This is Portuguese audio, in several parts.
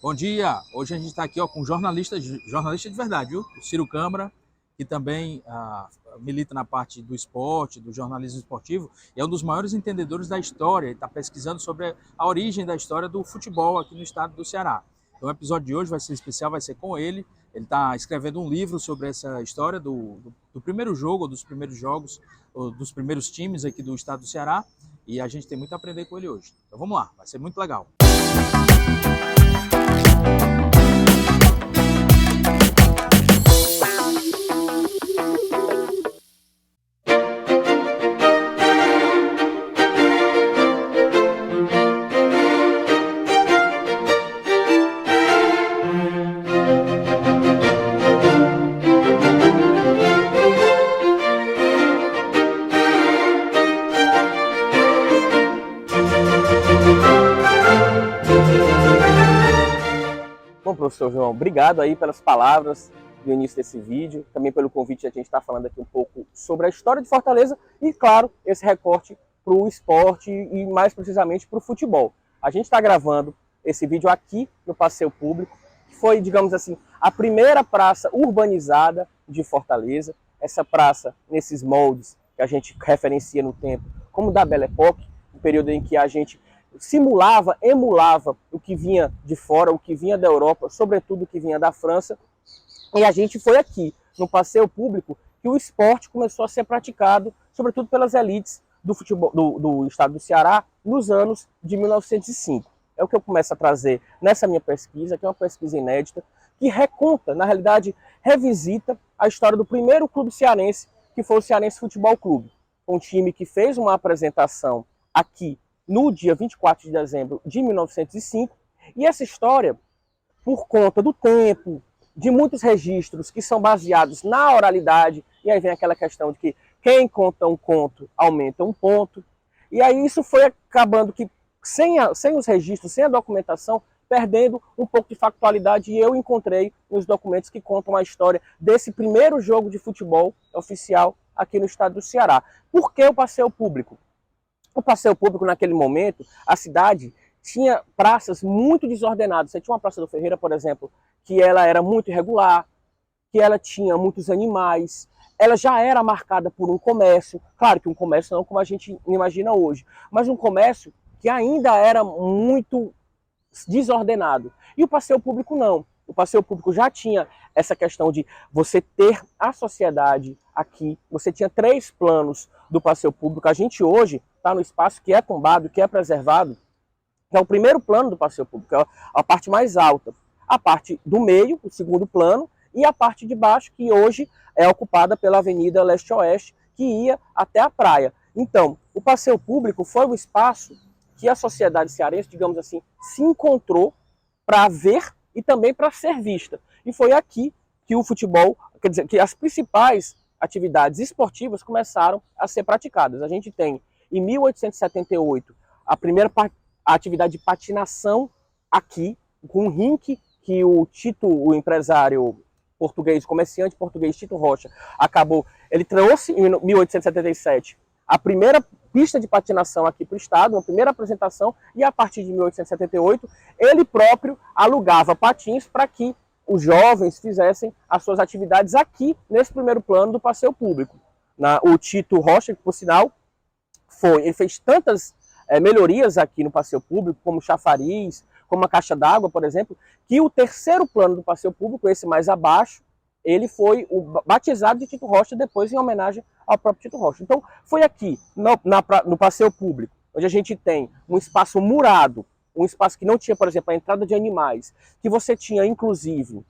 Bom dia! Hoje a gente está aqui com um jornalista de verdade, viu? O Ciro Câmara, que também milita na parte do esporte, do jornalismo esportivo, e é um dos maiores entendedores da história, ele está pesquisando sobre a origem da história do futebol aqui no estado do Ceará. Então o episódio de hoje vai ser especial, vai ser com ele. Ele está escrevendo um livro sobre essa história do primeiro jogo, dos primeiros jogos, dos primeiros times aqui do estado do Ceará, e a gente tem muito a aprender com ele hoje. Então vamos lá, vai ser muito legal. Bom, professor João, obrigado aí pelas palavras do início desse vídeo, também pelo convite. A gente está falando aqui um pouco sobre a história de Fortaleza e, claro, esse recorte para o esporte e mais precisamente para o futebol. A gente está gravando esse vídeo aqui no Passeio Público, que foi, digamos assim, a primeira praça urbanizada de Fortaleza, essa praça nesses moldes que a gente referencia no tempo como da Belle Époque, um período em que a gente simulava, emulava o que vinha de fora, o que vinha da Europa, sobretudo o que vinha da França. E a gente foi aqui, no Passeio Público, que o esporte começou a ser praticado, sobretudo pelas elites do futebol do estado do Ceará, nos anos de 1905. É o que eu começo a trazer nessa minha pesquisa, que é uma pesquisa inédita, que reconta, na realidade, revisita a história do primeiro clube cearense, que foi o Cearense Futebol Clube. Um time que fez uma apresentação aqui no dia 24 de dezembro de 1905, e essa história, por conta do tempo, de muitos registros que são baseados na oralidade, e aí vem aquela questão de que quem conta um conto aumenta um ponto, e aí isso foi acabando que, sem os registros, sem a documentação, perdendo um pouco de factualidade, e eu encontrei nos documentos que contam a história desse primeiro jogo de futebol oficial aqui no estado do Ceará. Por que o Passeio Público? O Passeio Público, naquele momento, a cidade tinha praças muito desordenadas. Você tinha uma Praça do Ferreira, por exemplo, que ela era muito irregular, que ela tinha muitos animais, ela já era marcada por um comércio, claro que um comércio não como a gente imagina hoje, mas um comércio que ainda era muito desordenado. E o Passeio Público não. O Passeio Público já tinha essa questão de você ter a sociedade aqui. Você tinha 3 planos do Passeio Público. A gente hoje está no espaço que é tombado, que é preservado, que é o primeiro plano do Passeio Público, é a parte mais alta. A parte do meio, o segundo plano, e a parte de baixo, que hoje é ocupada pela Avenida Leste-Oeste, que ia até a praia. Então, o Passeio Público foi o espaço que a sociedade cearense, digamos assim, se encontrou para ver e também para ser vista. E foi aqui que o futebol, quer dizer, que as principais atividades esportivas começaram a ser praticadas. A gente tem, em 1878, a primeira atividade de patinação aqui, com um rink que o Tito, o empresário português, comerciante português Tito Rocha, ele trouxe em 1877 a primeira pista de patinação aqui para o estado, uma primeira apresentação, e a partir de 1878 ele próprio alugava patins para que os jovens fizessem as suas atividades aqui nesse primeiro plano do Passeio Público. O Tito Rocha, que por sinal ele fez tantas melhorias aqui no Passeio Público, como chafariz, como a caixa d'água, por exemplo, que o terceiro plano do Passeio Público, esse mais abaixo, ele foi batizado de Tito Rocha, depois em homenagem ao próprio Tito Rocha. Então, foi aqui, no Passeio Público, onde a gente tem um espaço murado, um espaço que não tinha, por exemplo, a entrada de animais, que você tinha, inclusive,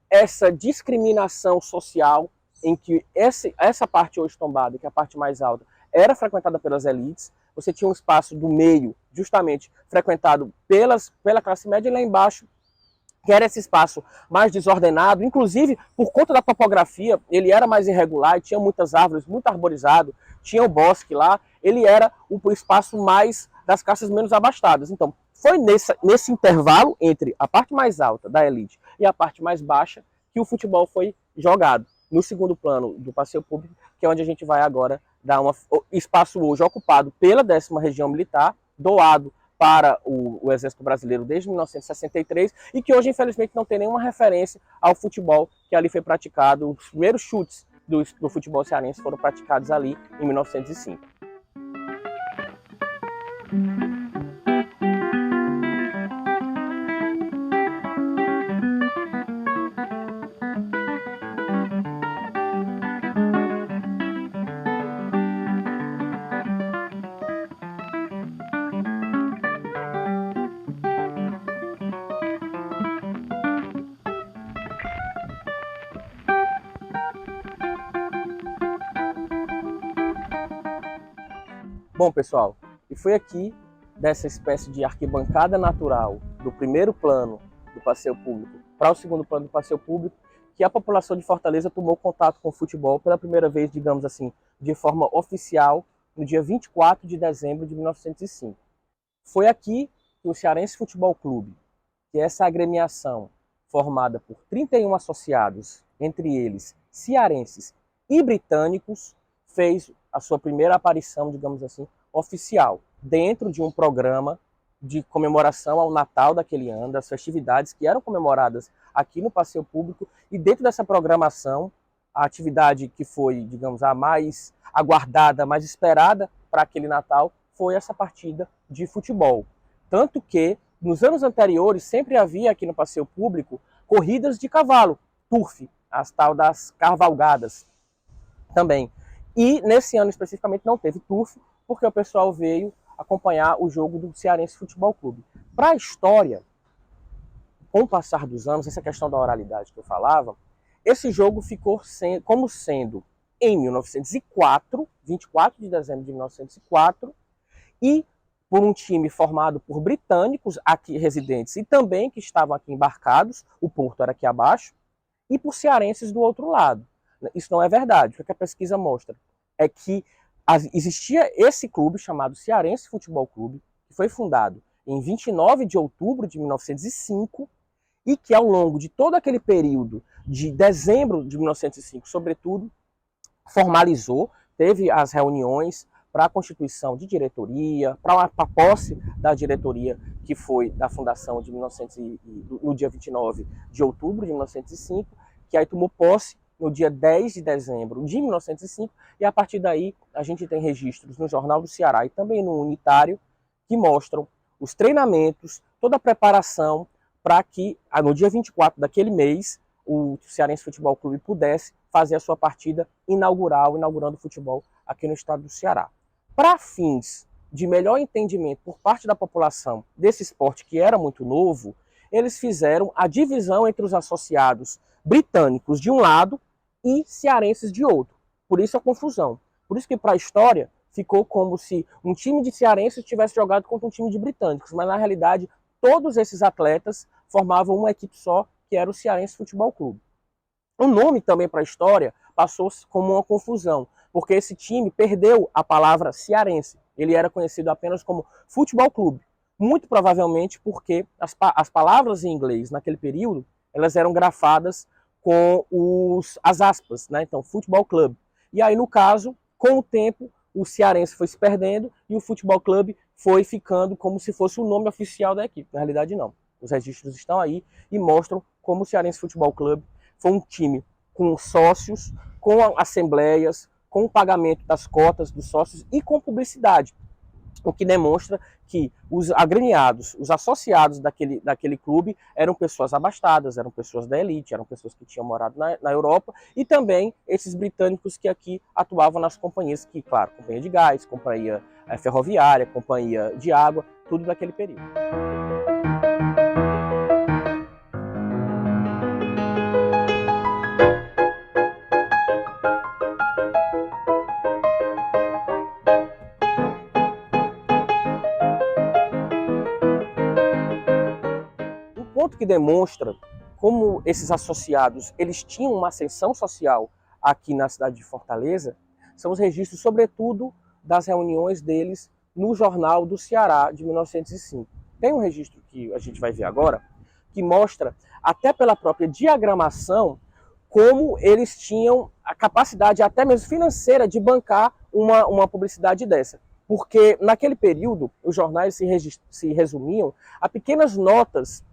essa discriminação social, em que essa parte hoje tombada, que é a parte mais alta, era frequentada pelas elites. Você tinha um espaço do meio, justamente, frequentado pela classe média, e lá embaixo, que era esse espaço mais desordenado, inclusive por conta da topografia, ele era mais irregular, tinha muitas árvores, muito arborizado, tinha o bosque lá, ele era o espaço mais das classes menos abastadas. Então, foi nesse intervalo entre a parte mais alta da elite e a parte mais baixa que o futebol foi jogado. No segundo plano do Passeio Público, que é onde a gente vai agora dar espaço hoje ocupado pela 10ª Região Militar, doado para o Exército Brasileiro desde 1963 e que hoje, infelizmente, não tem nenhuma referência ao futebol que ali foi praticado. Os primeiros chutes do futebol cearense foram praticados ali em 1905. Bom, pessoal, e foi aqui, dessa espécie de arquibancada natural, do primeiro plano do passeio público para o segundo plano do passeio público, que a população de Fortaleza tomou contato com o futebol pela primeira vez, digamos assim, de forma oficial, no dia 24 de dezembro de 1905. Foi aqui que o Cearense Futebol Clube, que é essa agremiação formada por 31 associados, entre eles cearenses e britânicos, fez a sua primeira aparição, digamos assim, oficial, dentro de um programa de comemoração ao Natal daquele ano, das festividades que eram comemoradas aqui no passeio público, e dentro dessa programação, a atividade que foi, digamos, a mais aguardada, mais esperada para aquele Natal, foi essa partida de futebol. Tanto que, nos anos anteriores, sempre havia aqui no passeio público corridas de cavalo, turf, as tal das cavalgadas também. E nesse ano especificamente não teve turf, porque o pessoal veio acompanhar o jogo do Cearense Futebol Clube. Para a história, com o passar dos anos, essa questão da oralidade que eu falava, esse jogo ficou como sendo em 1904, 24 de dezembro de 1904, e por um time formado por britânicos aqui residentes e também que estavam aqui embarcados, o porto era aqui abaixo, e por cearenses do outro lado. Isso não é verdade. O que a pesquisa mostra é que existia esse clube chamado Cearense Futebol Clube, que foi fundado em 29 de outubro de 1905 e que ao longo de todo aquele período de dezembro de 1905, sobretudo, formalizou, teve as reuniões para a constituição de diretoria, para a posse da diretoria que foi da fundação de no dia 29 de outubro de 1905, que aí tomou posse no dia 10 de dezembro de 1905, e a partir daí a gente tem registros no Jornal do Ceará e também no Unitário, que mostram os treinamentos, toda a preparação para que no dia 24 daquele mês o Cearense Futebol Clube pudesse fazer a sua partida inaugural, inaugurando o futebol aqui no estado do Ceará. Para fins de melhor entendimento por parte da população desse esporte que era muito novo, eles fizeram a divisão entre os associados britânicos de um lado e cearenses de outro. Por isso a confusão. Por isso que para a história ficou como se um time de cearenses tivesse jogado contra um time de britânicos, mas na realidade todos esses atletas formavam uma equipe só, que era o Cearense Futebol Clube. O nome também para a história passou como uma confusão, porque esse time perdeu a palavra cearense. Ele era conhecido apenas como Futebol Clube, muito provavelmente porque as palavras em inglês naquele período, elas eram grafadas com as aspas, né? Então, Futebol Club. E aí, no caso, com o tempo, o cearense foi se perdendo e o Futebol Clube foi ficando como se fosse o nome oficial da equipe. Na realidade, não. Os registros estão aí e mostram como o Cearense Futebol Clube foi um time com sócios, com assembleias, com o pagamento das cotas dos sócios e com publicidade. O que demonstra que os agremiados, os associados daquele clube eram pessoas abastadas, eram pessoas da elite, eram pessoas que tinham morado na Europa e também esses britânicos que aqui atuavam nas companhias, que, claro, companhia de gás, companhia ferroviária, companhia de água, tudo daquele período. Ponto que demonstra como esses associados eles tinham uma ascensão social aqui na cidade de Fortaleza são os registros, sobretudo, das reuniões deles no Jornal do Ceará de 1905. Tem um registro que a gente vai ver agora que mostra, até pela própria diagramação, como eles tinham a capacidade até mesmo financeira de bancar uma publicidade dessa. porque naquele período os jornais se resumiam a pequenas notas,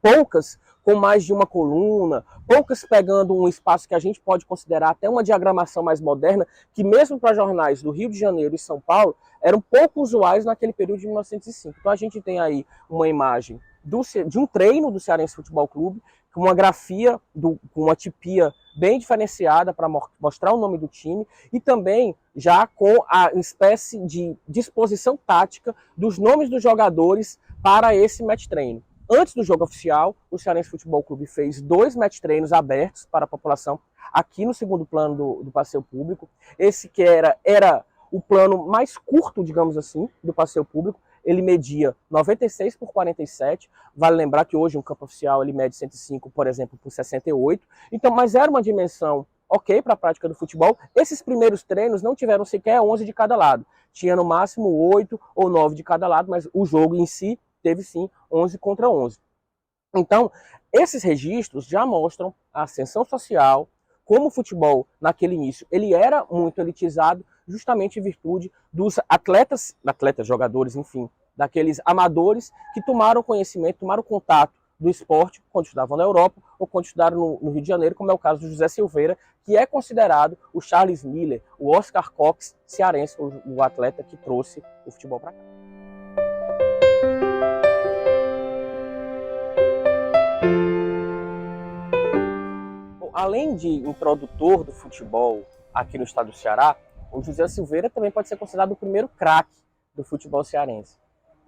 poucas com mais de uma coluna, poucas pegando um espaço que a gente pode considerar até uma diagramação mais moderna, que mesmo para jornais do Rio de Janeiro e São Paulo, eram pouco usuais naquele período de 1905. Então a gente tem aí uma imagem de um treino do Cearense Futebol Clube, com uma grafia, com uma tipia bem diferenciada para mostrar o nome do time, e também já com a espécie de disposição tática dos nomes dos jogadores para esse match treino. Antes do jogo oficial, o Cearense Futebol Clube fez 2 match treinos abertos para a população, aqui no segundo plano do passeio público. Esse que era o plano mais curto, digamos assim, do passeio público. Ele media 96 por 47. Vale lembrar que hoje um campo oficial ele mede 105, por exemplo, por 68. Então, mas era uma dimensão ok para a prática do futebol. Esses primeiros treinos não tiveram sequer 11 de cada lado. Tinha no máximo 8 ou 9 de cada lado, mas o jogo em si teve sim 11 contra 11. Então, esses registros já mostram a ascensão social, como o futebol, naquele início, ele era muito elitizado, justamente em virtude dos atletas, jogadores, enfim, daqueles amadores que tomaram conhecimento, tomaram contato do esporte quando estudavam na Europa ou quando estudaram no Rio de Janeiro, como é o caso do José Silveira, que é considerado o Charles Miller, o Oscar Cox cearense, o atleta que trouxe o futebol para cá. Além de introdutor do futebol aqui no estado do Ceará, o José Silveira também pode ser considerado o primeiro craque do futebol cearense.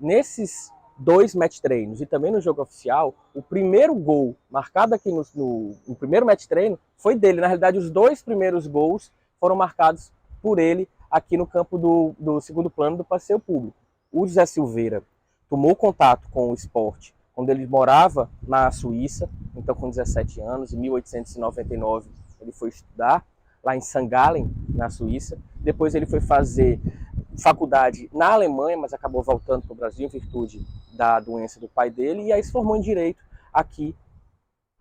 Nesses 2 match treinos e também no jogo oficial, o primeiro gol marcado aqui no primeiro match treino foi dele. Na realidade, os 2 primeiros gols foram marcados por ele aqui no campo do segundo plano do passeio público. O José Silveira tomou contato com o esporte quando ele morava na Suíça, então com 17 anos, em 1899 ele foi estudar lá em St. Gallen, na Suíça. Depois ele foi fazer faculdade na Alemanha, mas acabou voltando para o Brasil em virtude da doença do pai dele, e aí se formou em Direito aqui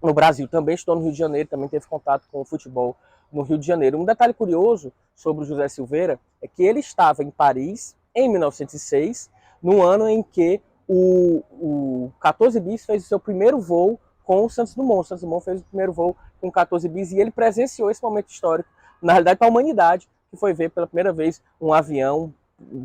no Brasil. Também estudou no Rio de Janeiro, também teve contato com o futebol no Rio de Janeiro. Um detalhe curioso sobre o José Silveira é que ele estava em Paris em 1906, no ano em que o 14 bis fez o seu primeiro voo com o Santos Dumont. O Santos Dumont fez o primeiro voo com o 14 bis e ele presenciou esse momento histórico, na realidade para a humanidade, que foi ver pela primeira vez um avião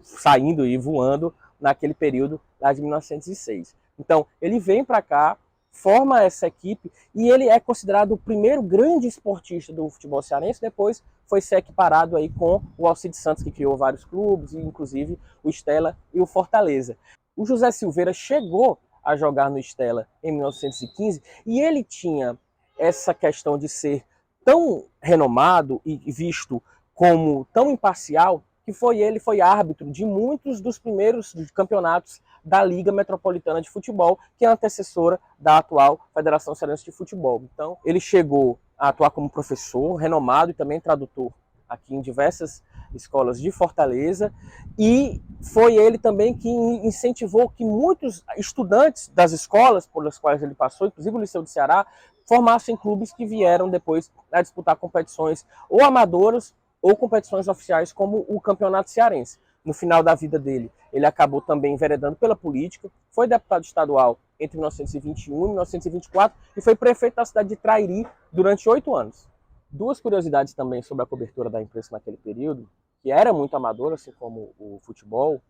saindo e voando naquele período lá de 1906. Então, ele vem para cá, forma essa equipe e ele é considerado o primeiro grande esportista do futebol cearense. Depois foi ser equiparado aí com o Alcides Santos, que criou vários clubes, inclusive o Stella e o Fortaleza. O José Silveira chegou a jogar no Stella em 1915 e ele tinha essa questão de ser tão renomado e visto como tão imparcial que foi árbitro de muitos dos primeiros campeonatos da Liga Metropolitana de Futebol, que é a antecessora da atual Federação Cearense de Futebol. Então, ele chegou a atuar como professor, renomado e também tradutor aqui em diversas escolas de Fortaleza, e foi ele também que incentivou que muitos estudantes das escolas pelas quais ele passou, inclusive o Liceu do Ceará, formassem clubes que vieram depois a disputar competições ou amadoras ou competições oficiais como o Campeonato Cearense. No final da vida dele, ele acabou também enveredando pela política, foi deputado estadual entre 1921 e 1924 e foi prefeito da cidade de Trairi durante 8 anos. 2 curiosidades também sobre a cobertura da imprensa naquele período, que era muito amador, assim como o futebol,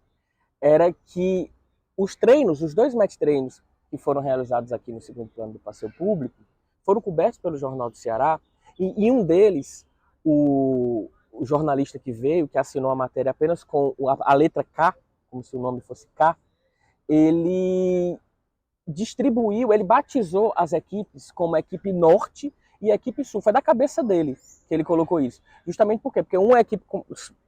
era que os 2 match treinos que foram realizados aqui no segundo plano do passeio público, foram cobertos pelo Jornal do Ceará, e um deles, o jornalista que veio, que assinou a matéria apenas com a letra K, como se o nome fosse K, ele distribuiu, ele batizou as equipes como a equipe Norte e a equipe Sul. Foi da cabeça dele que ele colocou isso. Justamente por quê? Porque uma equipe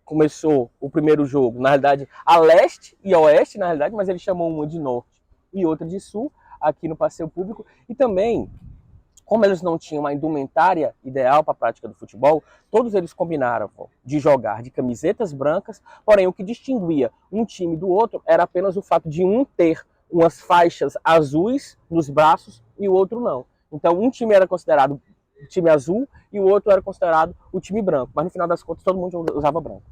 começou o primeiro jogo, na realidade, a leste e a oeste, na realidade, mas ele chamou uma de Norte e outra de Sul, aqui no passeio público, e também, como eles não tinham uma indumentária ideal para a prática do futebol, todos eles combinaram de jogar de camisetas brancas, porém o que distinguia um time do outro era apenas o fato de um ter umas faixas azuis nos braços e o outro não. Então um time era considerado o time azul e o outro era considerado o time branco, mas no final das contas todo mundo usava branco.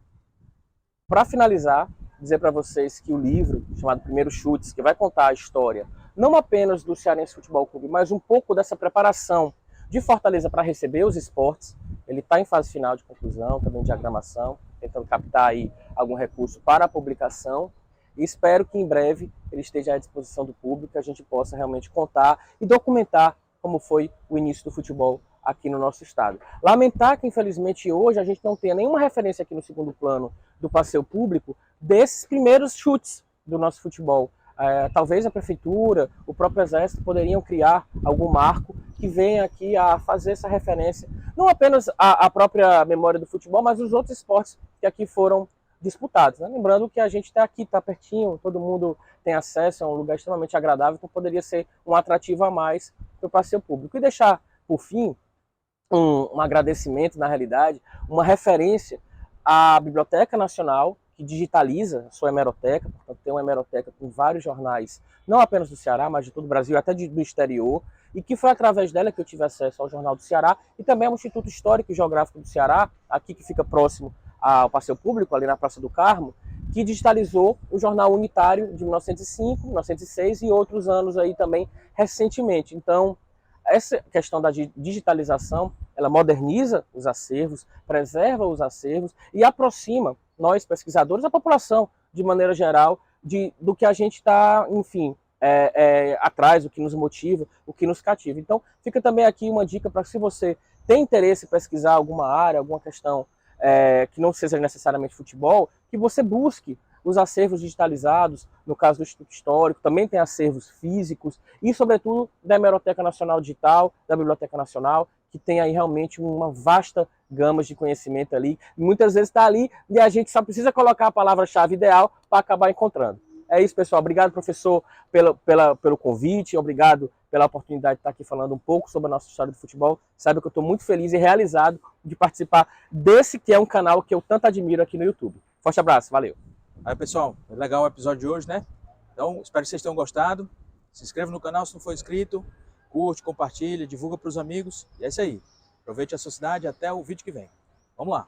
Para finalizar, dizer para vocês que o livro, chamado Primeiros Chutes, que vai contar a história, não apenas do Cearense Futebol Clube, mas um pouco dessa preparação de Fortaleza para receber os esportes. Ele está em fase final de conclusão, também de diagramação, tentando captar aí algum recurso para a publicação. E espero que em breve ele esteja à disposição do público, que a gente possa realmente contar e documentar como foi o início do futebol aqui no nosso estado. Lamentar que, infelizmente, hoje a gente não tenha nenhuma referência aqui no segundo plano do passeio público desses primeiros chutes do nosso futebol. Talvez a prefeitura, o próprio exército poderiam criar algum marco que venha aqui a fazer essa referência, não apenas a própria memória do futebol, mas os outros esportes que aqui foram disputados, né? Lembrando que a gente está aqui, está pertinho, todo mundo tem acesso, é um lugar extremamente agradável, então poderia ser um atrativo a mais para o passeio público. E deixar, por fim, um agradecimento, na realidade, uma referência à Biblioteca Nacional, que digitaliza a sua hemeroteca, portanto tem uma hemeroteca com vários jornais, não apenas do Ceará, mas de todo o Brasil, até do exterior, e que foi através dela que eu tive acesso ao Jornal do Ceará, e também ao Instituto Histórico e Geográfico do Ceará, aqui que fica próximo ao passeio público, ali na Praça do Carmo, que digitalizou o Jornal Unitário de 1905, 1906 e outros anos aí também recentemente. Então, essa questão da digitalização, ela moderniza os acervos, preserva os acervos e aproxima nós, pesquisadores, a população, de maneira geral, do que a gente está, enfim, atrás, o que nos motiva, o que nos cativa. Então, fica também aqui uma dica para se você tem interesse em pesquisar alguma área, alguma questão que não seja necessariamente futebol, que você busque os acervos digitalizados, no caso do Instituto Histórico, também tem acervos físicos e, sobretudo, da Hemeroteca Nacional Digital, da Biblioteca Nacional, que tem aí realmente uma vasta gama de conhecimento ali. Muitas vezes está ali e a gente só precisa colocar a palavra-chave ideal para acabar encontrando. É isso, pessoal. Obrigado, professor, pelo convite. Obrigado pela oportunidade de estar aqui falando um pouco sobre a nossa história do futebol. Sabe que eu estou muito feliz e realizado de participar desse que é um canal que eu tanto admiro aqui no YouTube. Forte abraço, valeu. Aí, pessoal, é legal o episódio de hoje, né? Então, espero que vocês tenham gostado. Se inscreva no canal se não for inscrito. Curte, compartilha, divulga para os amigos. E é isso aí. Aproveite a sua cidade. Até o vídeo que vem. Vamos lá.